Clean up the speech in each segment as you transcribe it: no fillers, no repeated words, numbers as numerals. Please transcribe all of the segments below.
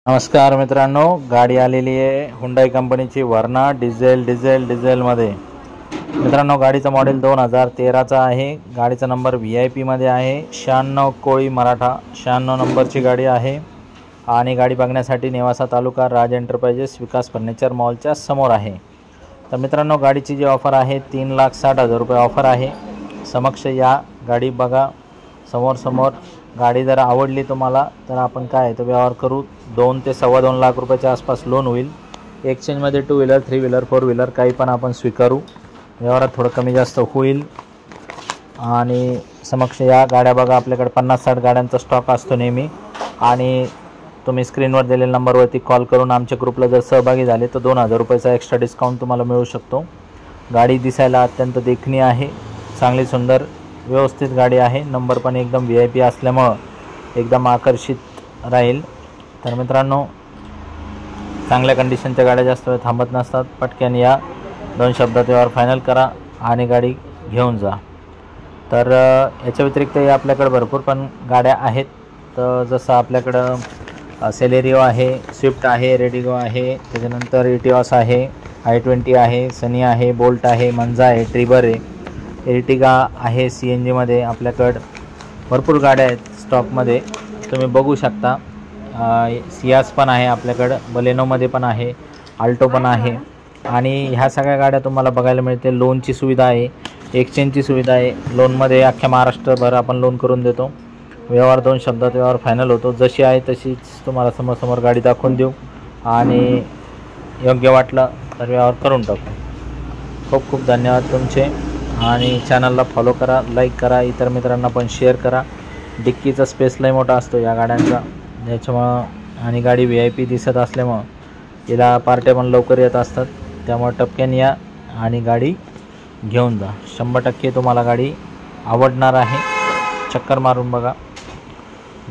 नमस्कार मित्रांनो, गाडी आलेली आहे हुंडाई कंपनीची वर्ना डिझेलमध्ये। मित्रांनो, गाडीचं मॉडेल 2013चा आहे। गाडीचा नंबर VIP मध्ये आहे। 96 कोळी मराठा 96 नंबरची गाडी आहे आणि गाडी बघण्यासाठी नेवासा तालुका राज एंटरप्राइजेस विकास फर्निचर मॉलच्या समोर आहे। तर मित्रांनो, गाडीची जी ऑफर आहे 3,60,000 रुपये ऑफर आहे। समक्ष या गाडी बघा, समोर गाडी जर आवडली तुम्हाला तर आपण काय तो व्यवहार करू। 2 ते 2.25 लाख रुपयाच्या आसपास लोन होईल। एक्सचेंजमध्ये 2 व्हीलर 3 व्हीलर 4 व्हीलर काही पण आपण स्वीकारू। व्यवहारात थोडं कमी जास्त होईल। आणि समक्ष या गाड्या बघा, आपल्याकडे 50-60 गाड्यांचा स्टॉक असतो नेहमी। आणि तुम्ही स्क्रीनवर दिलेल्या नंबरवरती कॉल करून आमच्या ग्रुपला जर सहभागी झाले तर 2,000 रुपयाचा एक्स्ट्रा डिस्काउंट तुम्हाला मिळू शकतो। गाडी दिसायला अत्यंत देखणी आहे, चांगली सुंदर व्यवस्थित गाडी आहे। नंबर पण एकदम VIP असल्यामुळे एकदम आकर्षित राहील। तर मित्रांनो, चांगल्या कंडिशनच्या गाड्या जास्त वेळ थांबत नसतात। पटकन या, 2 शब्दात व्यवहार फायनल करा आणि गाडी घेऊन जा। तर याच्या व्यतिरिक्तही आपल्याकडे भरपूर पण गाड्या आहेत। तर जसं आपल्याकडं सेलेरिओ आहे, स्विफ्ट आहे, रेडिगो आहे, त्याच्यानंतर इटिओस आहे, i20 आहे, सनी आहे, बोल्ट आहे, मंजा आहे, ट्रिबर आहे, एर्टिगा आहे। CNG मध्ये आपल्याकडे भरपूर गाड्या आहेत स्टॉकमध्ये, तुम्ही बघू शकता। सियास पण आहे आपल्याकडे, बलेनोमध्ये पण आहे, आल्टो पण आहे। आणि ह्या सगळ्या गाड्या तुम्हाला बघायला मिळते। लोनची सुविधा आहे, एक्सचेंजची सुविधा आहे। लोनमध्ये अख्ख्या महाराष्ट्रभर आपण लोन करून देतो। व्यवहार 2 शब्दात व्यवहार फायनल होतो। जशी आहे तशीच तुम्हाला समोर गाडी दाखवून देऊ आणि योग्य वाटलं तर व्यवहार करून टाकू। खूप धन्यवाद तुमचे। आणि चॅनलला फॉलो करा, लाईक करा, इतर मित्रांना पण शेअर करा। डिक्कीचा स्पेस लय मोठा असतो या गाड्यांचा, त्याच्यामुळं आणि गाडी VIP दिसत असल्यामुळं हिला पार्ट्या पण लवकर येत असतात। त्यामुळे टपक्यान या आणि गाडी घेऊन जा। 100% तुम्हाला गाडी आवडणार आहे। चक्कर मारून बघा।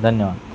धन्यवाद।